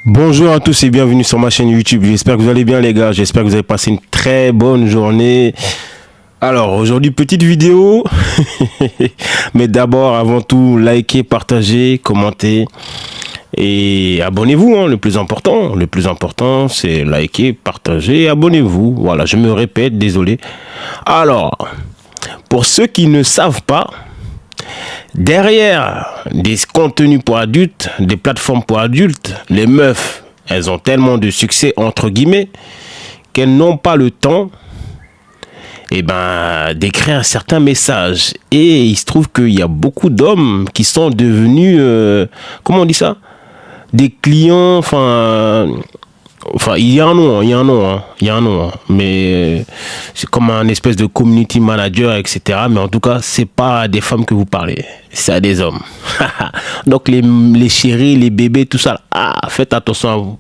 Bonjour à tous et bienvenue sur ma chaîne YouTube. J'espère que vous allez bien les gars, j'espère que vous avez passé une très bonne journée. Alors aujourd'hui petite vidéo, mais d'abord avant tout likez, partagez, commentez et abonnez-vous. Le plus important c'est liker, partager et abonnez-vous. Voilà, je me répète, désolé. Alors, pour ceux qui ne savent pas, derrière des contenus pour adultes, des plateformes pour adultes, les meufs, elles ont tellement de succès entre guillemets qu'elles n'ont pas le temps d'écrire certains messages. Et il se trouve qu'il y a beaucoup d'hommes qui sont devenus, comment on dit ça, des clients, enfin il y a un nom, mais c'est comme un espèce de community manager, etc. Mais en tout cas, c'est pas à des femmes que vous parlez, c'est à des hommes. Donc les chéris, les bébés, tout ça, faites attention à vous.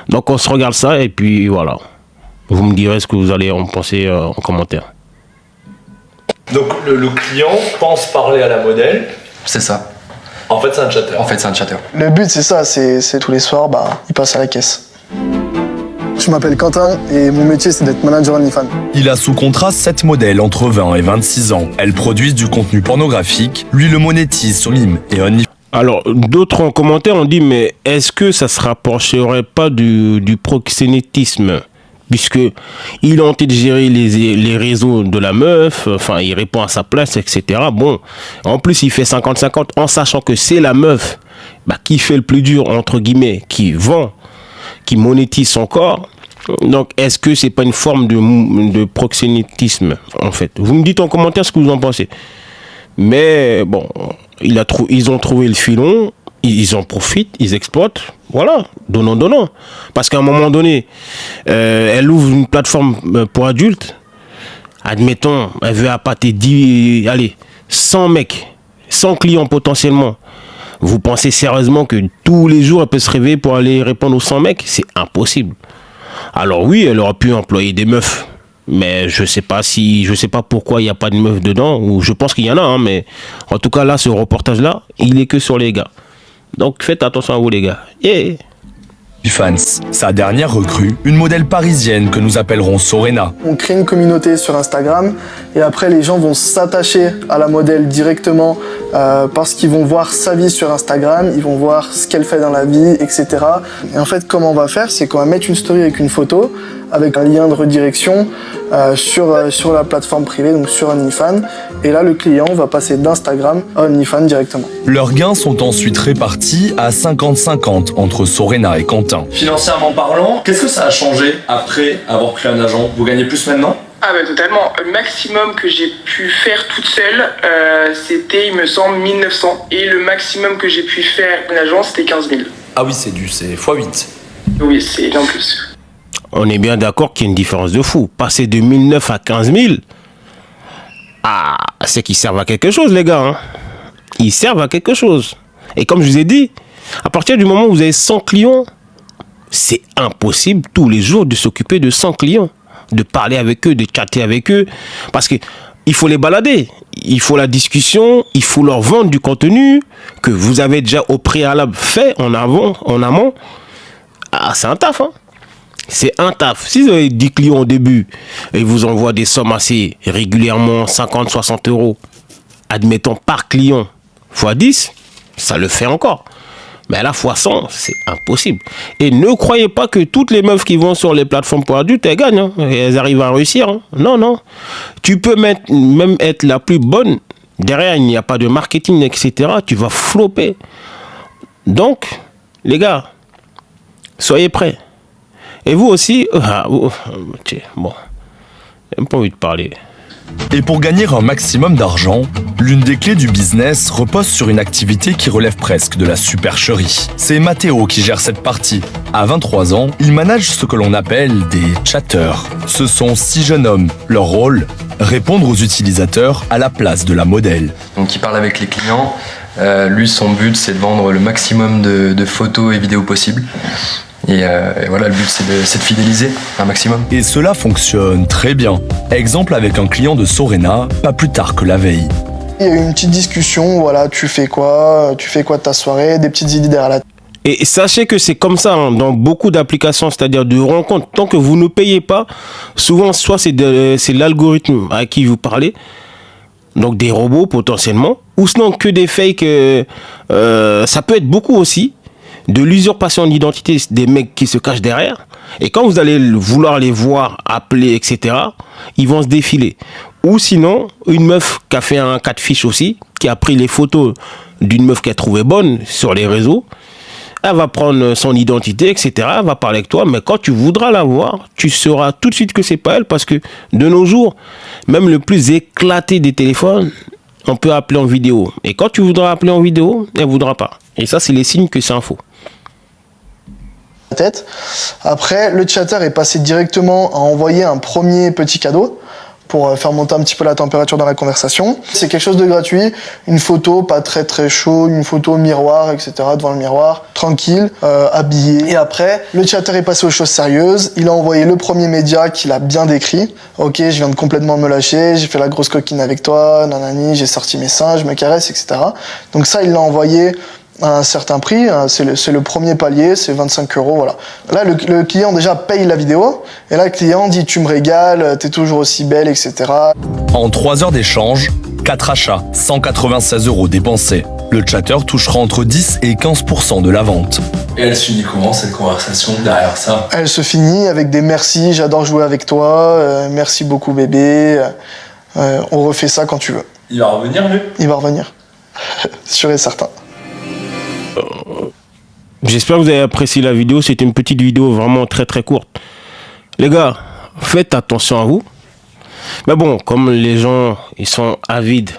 Donc on se regarde ça et puis voilà. Vous me direz ce que vous allez en penser en commentaire. Donc le client pense parler à la modèle. C'est ça. En fait, c'est un chatter. Le but, c'est ça, c'est tous les soirs, il passe à la caisse. Je m'appelle Quentin et mon métier, c'est d'être manager OnlyFans. Il a sous contrat 7 modèles entre 20 et 26 ans. Elles produisent du contenu pornographique. Lui le monétise sur Mime et OnlyFans. Alors, d'autres en commentaire ont dit, mais est-ce que ça se rapprocherait pas du proxénétisme ? Puisque il est en train de gérer les réseaux de la meuf, enfin il répond à sa place, etc. Bon, en plus il fait 50-50 en sachant que c'est la meuf qui fait le plus dur, entre guillemets, qui vend, qui monétise son corps. Donc est-ce que c'est pas une forme de proxénétisme en fait? Vous me dites en commentaire ce que vous en pensez. Mais bon, ils ont trouvé le filon, ils en profitent, ils exploitent. Voilà, donnant. Parce qu'à un moment donné, elle ouvre une plateforme pour adultes. Admettons, elle veut appâter 100 mecs, 100 clients potentiellement. Vous pensez sérieusement que tous les jours, elle peut se réveiller pour aller répondre aux 100 mecs? C'est impossible. Alors oui, elle aurait pu employer des meufs. Mais je sais pas pourquoi il n'y a pas de meufs dedans. Ou je pense qu'il y en a, mais en tout cas là, ce reportage-là, il est que sur les gars. Donc faites attention à vous les gars. Yeah. Fans, sa dernière recrue, une modèle parisienne que nous appellerons Sorena. On crée une communauté sur Instagram et après les gens vont s'attacher à la modèle directement parce qu'ils vont voir sa vie sur Instagram, ils vont voir ce qu'elle fait dans la vie, etc. Et en fait, comment on va faire, c'est qu'on va mettre une story avec une photo, avec un lien de redirection sur la plateforme privée, donc sur OnlyFans. Et là, le client va passer d'Instagram à OnlyFans directement. Leurs gains sont ensuite répartis à 50-50 entre Sorena et Quentin. Financièrement parlant, qu'est-ce que ça a changé après avoir pris un agent? Vous gagnez plus maintenant? Totalement. Le maximum que j'ai pu faire toute seule, c'était, il me semble, 1900. Et le maximum que j'ai pu faire en agence, c'était 15 000. Ah oui, c'est x8. Oui, c'est bien plus. On est bien d'accord qu'il y a une différence de fou. Passer de 1009 à 15 000, c'est qu'ils servent à quelque chose, les gars. Hein. Ils servent à quelque chose. Et comme je vous ai dit, à partir du moment où vous avez 100 clients, c'est impossible tous les jours de s'occuper de 100 clients, de parler avec eux, de chatter avec eux, parce que il faut les balader, il faut la discussion, il faut leur vendre du contenu que vous avez déjà au préalable fait en amont. C'est un taf, hein. C'est un taf. Si vous avez 10 clients au début et ils vous envoient des sommes assez régulièrement, 50-60 euros, admettons par client, x 10, ça le fait encore. Mais là, x 100, c'est impossible. Et ne croyez pas que toutes les meufs qui vont sur les plateformes pour adultes, elles gagnent. Hein, et elles arrivent à réussir. Hein. Non. Tu peux même être la plus bonne. Derrière, il n'y a pas de marketing, etc. Tu vas flopper. Donc, les gars, soyez prêts. Et vous aussi, bon, j'ai même pas envie de parler. Et pour gagner un maximum d'argent, l'une des clés du business repose sur une activité qui relève presque de la supercherie. C'est Mathéo qui gère cette partie. À 23 ans, il manage ce que l'on appelle des chatteurs. Ce sont 6 jeunes hommes. Leur rôle, répondre aux utilisateurs à la place de la modèle. Donc il parle avec les clients. Lui, son but, c'est de vendre le maximum de photos et vidéos possibles. Et voilà, le but c'est de fidéliser un maximum. Et cela fonctionne très bien. Exemple avec un client de Sorena, pas plus tard que la veille. Il y a eu une petite discussion, voilà, tu fais quoi de ta soirée, des petites idées derrière la tête. Et sachez que c'est comme ça dans beaucoup d'applications, c'est-à-dire de rencontres. Tant que vous ne payez pas, souvent, soit c'est l'algorithme à qui vous parlez, donc des robots potentiellement, ou sinon que des fakes. Ça peut être beaucoup aussi de l'usurpation d'identité des mecs qui se cachent derrière. Et quand vous allez vouloir les voir, appeler, etc., ils vont se défiler. Ou sinon, une meuf qui a fait un catfish aussi, qui a pris les photos d'une meuf qu'elle trouvait bonne sur les réseaux, elle va prendre son identité, etc., elle va parler avec toi, mais quand tu voudras la voir, tu sauras tout de suite que c'est pas elle, parce que de nos jours, même le plus éclaté des téléphones, on peut appeler en vidéo. Et quand tu voudras appeler en vidéo, elle ne voudra pas. Et ça, c'est les signes que c'est un faux. Tête. Après, le chatter est passé directement à envoyer un premier petit cadeau pour faire monter un petit peu la température dans la conversation. C'est quelque chose de gratuit, une photo pas très très chaud, une photo miroir, etc. devant le miroir, tranquille, habillé. Et après, le chatter est passé aux choses sérieuses. Il a envoyé le premier média qu'il a bien décrit. Ok, je viens de complètement me lâcher, j'ai fait la grosse coquine avec toi, nanani, j'ai sorti mes seins, je me caresse, etc. Donc ça, il l'a envoyé à un certain prix, c'est le premier palier, c'est 25 €, voilà. Là, le client déjà paye la vidéo, et là, le client dit « tu me régales, t'es toujours aussi belle, etc. » En 3 heures d'échange, 4 achats, 196 € dépensés. Le chatter touchera entre 10 et 15% de la vente. Et elle se finit comment cette conversation derrière ça? Elle se finit avec des « merci, j'adore jouer avec toi, merci beaucoup bébé, on refait ça quand tu veux ». Il va revenir, lui? Il va revenir, sûr et certain. J'espère que vous avez apprécié la vidéo. C'était une petite vidéo vraiment très très courte. Les gars, faites attention à vous. Mais bon, comme les gens ils sont avides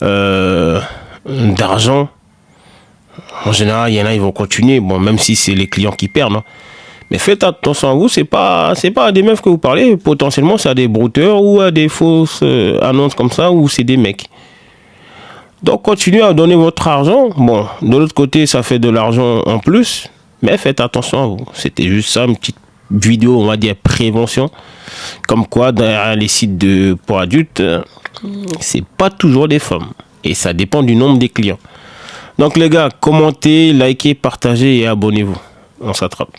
d'argent, en général, il y en a, ils vont continuer. Bon, même si c'est les clients qui perdent. Hein. Mais faites attention à vous. C'est pas à des meufs que vous parlez. Potentiellement, c'est à des brouteurs ou à des fausses annonces comme ça, ou c'est des mecs. Donc, continuez à donner votre argent. Bon, de l'autre côté, ça fait de l'argent en plus. Mais faites attention à vous. C'était juste ça, une petite vidéo, on va dire, prévention. Comme quoi, derrière les sites pour adultes, c'est pas toujours des femmes. Et ça dépend du nombre des clients. Donc, les gars, commentez, likez, partagez et abonnez-vous. On s'attrape.